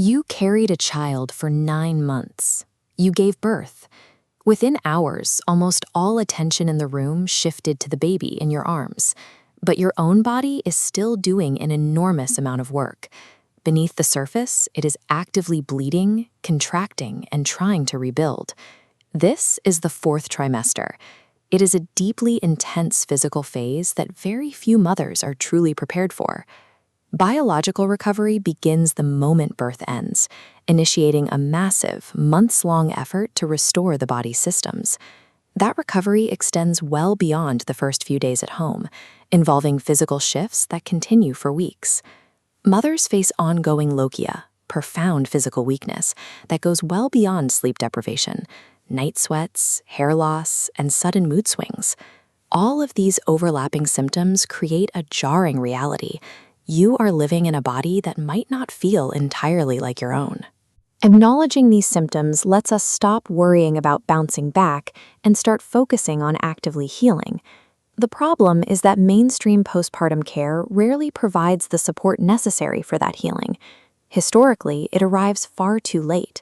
You carried a child for 9 months. You gave birth. Within hours, almost all attention in the room shifted to the baby in your arms. But your own body is still doing an enormous amount of work. Beneath the surface, it is actively bleeding, contracting, and trying to rebuild. This is the 4th trimester. It is a deeply intense physical phase that very few mothers are truly prepared for. Biological recovery begins the moment birth ends, initiating a massive, months-long effort to restore the body's systems. That recovery extends well beyond the first few days at home, involving physical shifts that continue for weeks. Mothers face ongoing lochia, profound physical weakness that goes well beyond sleep deprivation, night sweats, hair loss, and sudden mood swings. All of these overlapping symptoms create a jarring reality. You are living in a body that might not feel entirely like your own. Acknowledging these symptoms lets us stop worrying about bouncing back and start focusing on actively healing. The problem is that mainstream postpartum care rarely provides the support necessary for that healing. Historically, it arrives far too late.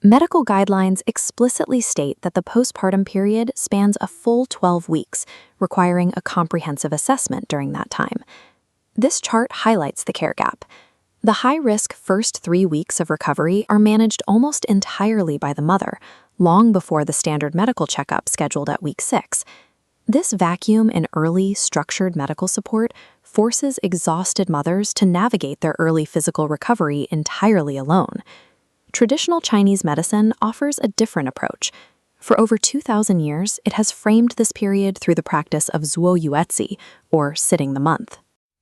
Medical guidelines explicitly state that the postpartum period spans a full 12 weeks, requiring a comprehensive assessment during that time. This chart highlights the care gap. The high-risk first 3 weeks of recovery are managed almost entirely by the mother, long before the standard medical checkup scheduled at week 6. This vacuum in early, structured medical support forces exhausted mothers to navigate their early physical recovery entirely alone. Traditional Chinese medicine offers a different approach. For over 2,000 years, it has framed this period through the practice of zuo yuetzi, or sitting the month.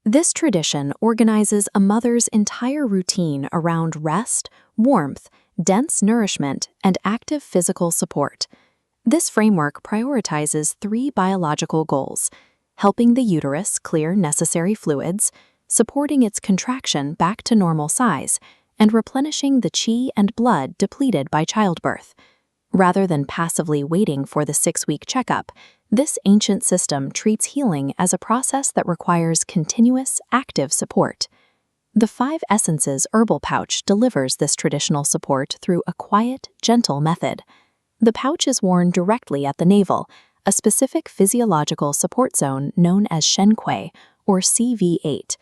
This tradition organizes a mother's entire routine around rest, warmth, dense nourishment, and active physical support. This framework prioritizes 3 biological goals: helping the uterus clear necessary fluids, supporting its contraction back to normal size, and replenishing the qi and blood depleted by childbirth. Rather than passively waiting for the 6-week checkup, this ancient system treats healing as a process that requires continuous, active support. The 5 Essences Herbal Pouch delivers this traditional support through a quiet, gentle method. The pouch is worn directly at the navel, a specific physiological support zone known as Shenque, or CV8.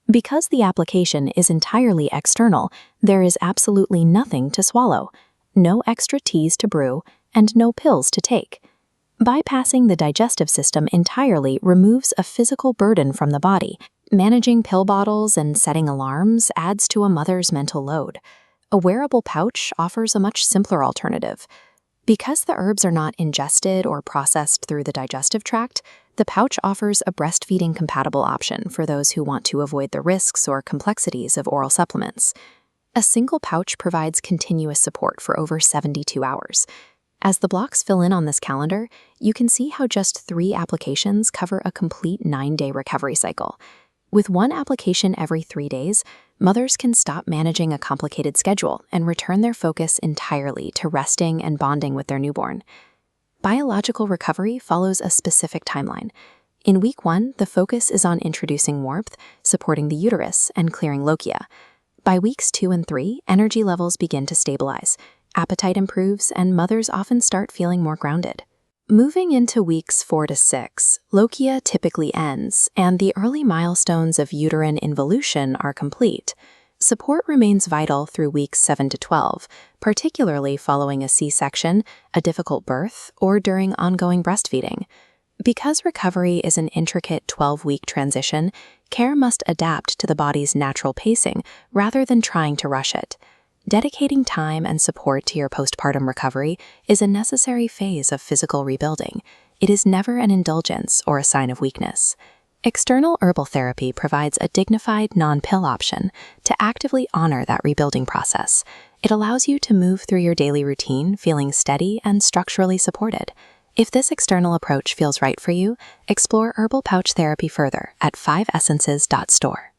Because the application is entirely external, there is absolutely nothing to swallow, no extra teas to brew, and no pills to take. Bypassing the digestive system entirely removes a physical burden from the body. Managing pill bottles and setting alarms adds to a mother's mental load. A wearable pouch offers a much simpler alternative. Because the herbs are not ingested or processed through the digestive tract, the pouch offers a breastfeeding-compatible option for those who want to avoid the risks or complexities of oral supplements. A single pouch provides continuous support for over 72 hours. As the blocks fill in on this calendar, you can see how just 3 applications cover a complete 9-day recovery cycle. With 1 application every 3 days, mothers can stop managing a complicated schedule and return their focus entirely to resting and bonding with their newborn. Biological recovery follows a specific timeline. In week 1, the focus is on introducing warmth, supporting the uterus, and clearing lochia. By weeks 2 and 3, energy levels begin to stabilize, appetite improves, and mothers often start feeling more grounded. Moving into weeks 4 to 6, lochia typically ends, and the early milestones of uterine involution are complete. Support remains vital through weeks 7 to 12, particularly following a C-section, a difficult birth, or during ongoing breastfeeding. Because recovery is an intricate 12-week transition, care must adapt to the body's natural pacing rather than trying to rush it. Dedicating time and support to your postpartum recovery is a necessary phase of physical rebuilding. It is never an indulgence or a sign of weakness. External herbal therapy provides a dignified, non-pill option to actively honor that rebuilding process. It allows you to move through your daily routine feeling steady and structurally supported. If this external approach feels right for you, explore herbal pouch therapy further at 5essences.store.